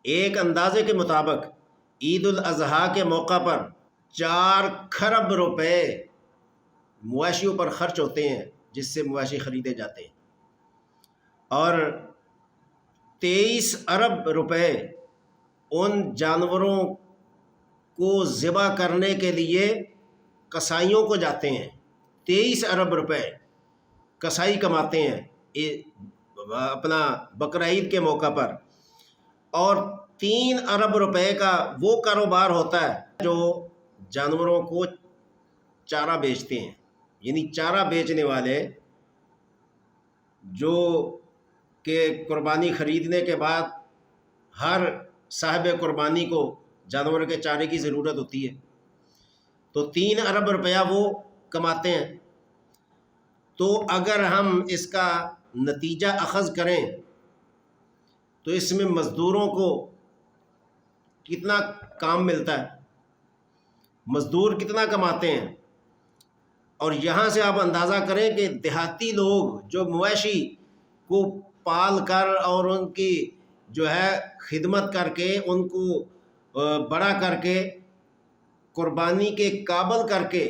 ایک اندازے کے مطابق عید الاضحیٰ کے موقع پر 4 کھرب روپے مویشیوں پر خرچ ہوتے ہیں، جس سے مویشی خریدے جاتے ہیں، اور 23 ارب روپے ان جانوروں کو ذبح کرنے کے لیے کسائیوں کو جاتے ہیں۔ 23 ارب روپے کسائی کماتے ہیں اپنا بقر عید کے موقع پر، اور 3 ارب روپے کا وہ کاروبار ہوتا ہے جو جانوروں کو چارہ بیچتے ہیں، یعنی چارہ بیچنے والے جو کہ قربانی خریدنے کے بعد ہر صاحب قربانی کو جانور کے چارے کی ضرورت ہوتی ہے، تو 3 ارب روپیہ وہ کماتے ہیں۔ تو اگر ہم اس کا نتیجہ اخذ کریں تو اس میں مزدوروں کو کتنا کام ملتا ہے، مزدور کتنا کماتے ہیں، اور یہاں سے آپ اندازہ کریں کہ دیہاتی لوگ جو مویشی کو پال کر اور ان کی جو ہے خدمت کر کے ان کو بڑا کر کے قربانی کے قابل کر کے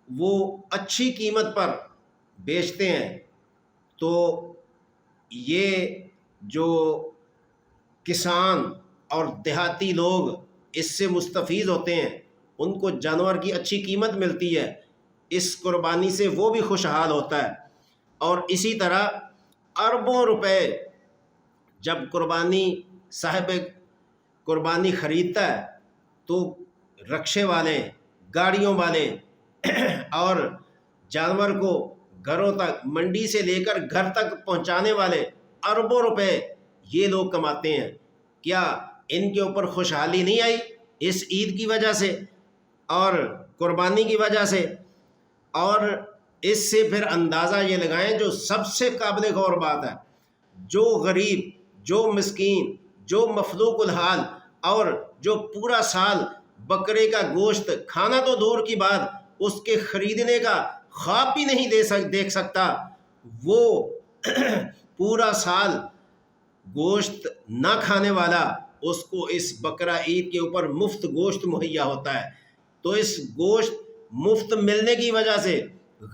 وہ اچھی قیمت پر بیچتے ہیں، تو یہ جو کسان اور دیہاتی لوگ اس سے مستفید ہوتے ہیں، ان کو جانور کی اچھی قیمت ملتی ہے، اس قربانی سے وہ بھی خوشحال ہوتا ہے۔ اور اسی طرح اربوں روپے جب قربانی صاحب قربانی خریدتا ہے تو رکشے والے، گاڑیوں والے اور جانور کو گھروں تک، منڈی سے لے کر گھر تک پہنچانے والے اربوں روپے یہ لوگ کماتے ہیں۔ کیا ان کے اوپر خوشحالی نہیں آئی اس عید کی وجہ سے اور قربانی کی وجہ سے؟ اور اس سے پھر اندازہ یہ لگائیں، جو سب سے قابل غور بات ہے، جو غریب، جو مسکین، جو مفلوق الحال، اور جو پورا سال بکرے کا گوشت کھانا تو دور کی بات، اس کے خریدنے کا خواب بھی نہیں دیکھ سکتا، وہ پورا سال گوشت نہ کھانے والا، اس کو اس بقرہ عید کے اوپر مفت گوشت مہیا ہوتا ہے۔ تو اس گوشت مفت ملنے کی وجہ سے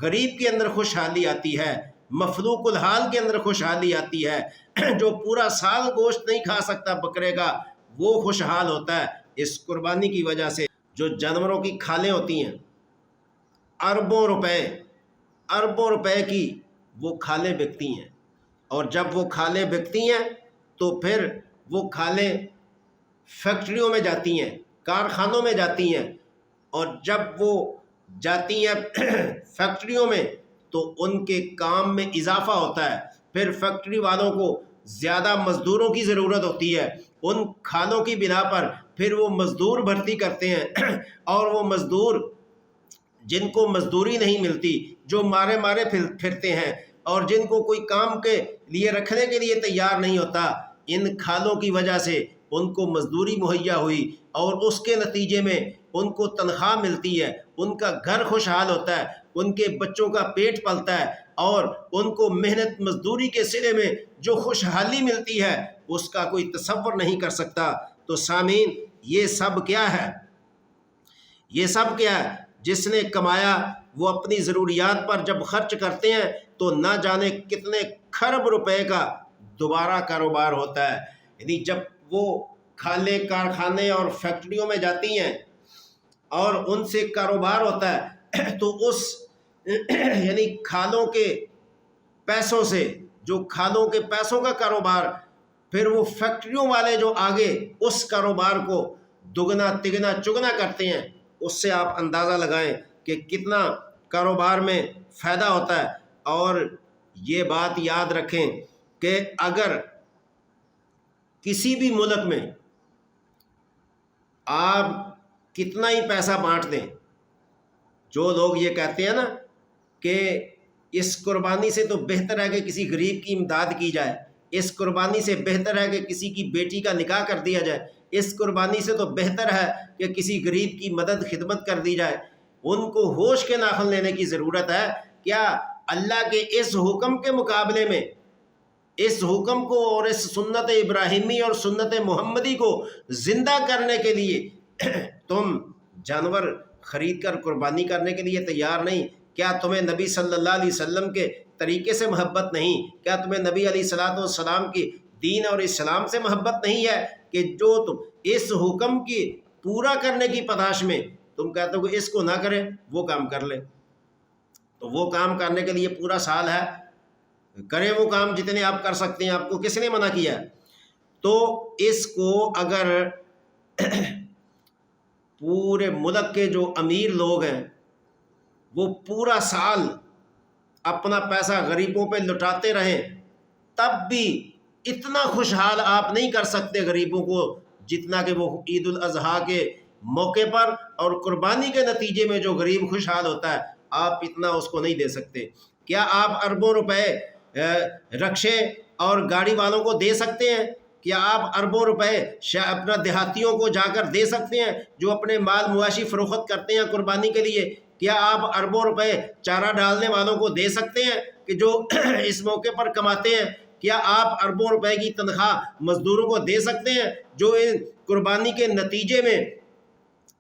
غریب کے اندر خوشحالی آتی ہے، مفلوق الحال کے اندر خوشحالی آتی ہے، جو پورا سال گوشت نہیں کھا سکتا بکرے کا، وہ خوشحال ہوتا ہے اس قربانی کی وجہ سے۔ جو جانوروں کی کھالیں ہوتی ہیں، اربوں روپے کی وہ کھالیں بکتی ہیں، اور جب وہ کھالیں بکتی ہیں تو پھر وہ کھالیں فیکٹریوں میں جاتی ہیں، کارخانوں میں جاتی ہیں، اور جب وہ جاتی ہیں فیکٹریوں میں تو ان کے کام میں اضافہ ہوتا ہے، پھر فیکٹری والوں کو زیادہ مزدوروں کی ضرورت ہوتی ہے، ان کھالوں کی بنا پر پھر وہ مزدور بھرتی کرتے ہیں، اور وہ مزدور جن کو مزدوری نہیں ملتی، جو مارے پھرتے ہیں، اور جن کو کوئی کام کے لیے رکھنے کے لیے تیار نہیں ہوتا، ان کھالوں کی وجہ سے ان کو مزدوری مہیا ہوئی، اور اس کے نتیجے میں ان کو تنخواہ ملتی ہے، ان کا گھر خوشحال ہوتا ہے، ان کے بچوں کا پیٹ پلتا ہے، اور ان کو محنت مزدوری کے صلے میں جو خوشحالی ملتی ہے اس کا کوئی تصور نہیں کر سکتا۔ تو سامعین، یہ سب کیا ہے؟ یہ سب کیا ہے؟ جس نے کمایا وہ اپنی ضروریات پر جب خرچ کرتے ہیں تو نہ جانے کتنے کھرب روپے کا دوبارہ کاروبار ہوتا ہے۔ یعنی جب وہ کھالیں کارخانے اور فیکٹریوں میں جاتی ہیں اور ان سے کاروبار ہوتا ہے تو اس یعنی کھالوں کے پیسوں سے، جو کھالوں کے پیسوں کا کاروبار، پھر وہ فیکٹریوں والے جو آگے اس کاروبار کو دگنا تگنا چگنا کرتے ہیں، اس سے آپ اندازہ لگائیں کہ کتنا کاروبار میں فائدہ ہوتا ہے۔ اور یہ بات یاد رکھیں کہ اگر کسی بھی ملک میں آپ کتنا ہی پیسہ بانٹ دیں، جو لوگ یہ کہتے ہیں نا کہ اس قربانی سے تو بہتر ہے کہ کسی غریب کی امداد کی جائے، اس قربانی سے بہتر ہے کہ کسی کی بیٹی کا نکاح کر دیا جائے، اس قربانی سے تو بہتر ہے کہ کسی غریب کی مدد خدمت کر دی جائے، ان کو ہوش کے ناخن لینے کی ضرورت ہے۔ کیا اللہ کے اس حکم کے مقابلے میں اس حکم کو اور اس سنت ابراہیمی اور سنت محمدی کو زندہ کرنے کے لیے تم جانور خرید کر قربانی کرنے کے لیے تیار نہیں؟ کیا تمہیں نبی صلی اللہ علیہ وسلم کے طریقے سے محبت نہیں؟ کیا تمہیں نبی علیہ الصلوۃ والسلام کی دین اور اسلام سے محبت نہیں ہے کہ جو تم اس حکم کی پورا کرنے کی پتاش میں تم کہتے ہو کہ اس کو نہ کرے وہ کام کر لے؟ تو وہ کام کرنے کے لیے پورا سال ہے، کریں وہ کام جتنے آپ کر سکتے ہیں، آپ کو کس نے منع کیا؟ تو اس کو اگر پورے ملک کے جو امیر لوگ ہیں وہ پورا سال اپنا پیسہ غریبوں پہ لٹاتے رہیں تب بھی اتنا خوشحال آپ نہیں کر سکتے غریبوں کو جتنا کہ وہ عید الاضحیٰ کے موقع پر اور قربانی کے نتیجے میں جو غریب خوشحال ہوتا ہے، آپ اتنا اس کو نہیں دے سکتے۔ کیا آپ اربوں روپے رکشے اور گاڑی والوں کو دے سکتے ہیں؟ کیا آپ اربوں روپے اپنا دیہاتیوں کو جا کر دے سکتے ہیں جو اپنے مال مواشی فروخت کرتے ہیں قربانی کے لیے؟ کیا آپ اربوں روپے چارہ ڈالنے والوں کو دے سکتے ہیں کہ جو اس موقع پر کماتے ہیں؟ کیا آپ اربوں روپے کی تنخواہ مزدوروں کو دے سکتے ہیں جو ان قربانی کے نتیجے میں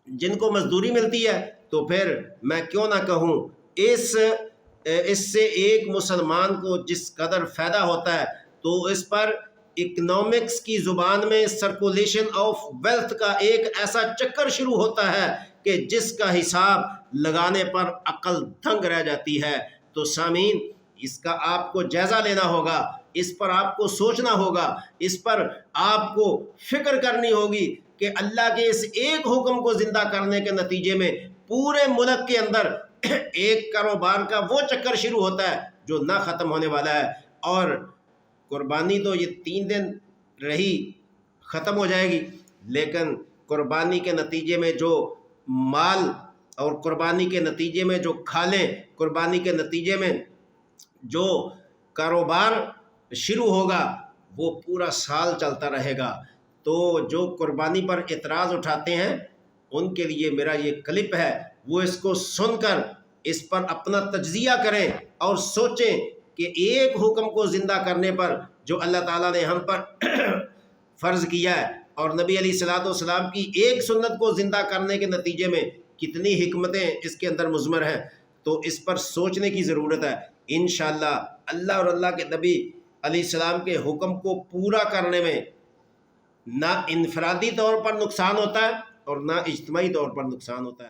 جن کو مزدوری ملتی ہے؟ تو پھر میں کیوں نہ کہوں اس سے ایک مسلمان کو جس قدر فائدہ ہوتا ہے تو اس پر اکنامکس کی زبان میں سرکولیشن آف ویلتھ کا ایک ایسا چکر شروع ہوتا ہے کہ جس کا حساب لگانے پر عقل دنگ رہ جاتی ہے۔ تو سامعین، اس کا آپ کو جائزہ لینا ہوگا، اس پر آپ کو سوچنا ہوگا، اس پر آپ کو فکر کرنی ہوگی کہ اللہ کے اس ایک حکم کو زندہ کرنے کے نتیجے میں پورے ملک کے اندر ایک کاروبار کا وہ چکر شروع ہوتا ہے جو نہ ختم ہونے والا ہے۔ اور قربانی تو یہ 3 دن رہی، ختم ہو جائے گی، لیکن قربانی کے نتیجے میں جو مال اور قربانی کے نتیجے میں جو کھالیں، قربانی کے نتیجے میں جو کاروبار شروع ہوگا وہ پورا سال چلتا رہے گا۔ تو جو قربانی پر اعتراض اٹھاتے ہیں ان کے لیے میرا یہ کلپ ہے، وہ اس کو سن کر اس پر اپنا تجزیہ کریں اور سوچیں کہ ایک حکم کو زندہ کرنے پر جو اللہ تعالیٰ نے ہم پر فرض کیا ہے اور نبی علیہ الصلوۃ والسلام کی ایک سنت کو زندہ کرنے کے نتیجے میں کتنی حکمتیں اس کے اندر مضمر ہیں، تو اس پر سوچنے کی ضرورت ہے۔ انشاءاللہ اللہ اور اللہ کے نبی علیہ السلام کے حکم کو پورا کرنے میں نہ انفرادی طور پر نقصان ہوتا ہے اور نہ اجتماعی طور پر نقصان ہوتا ہے۔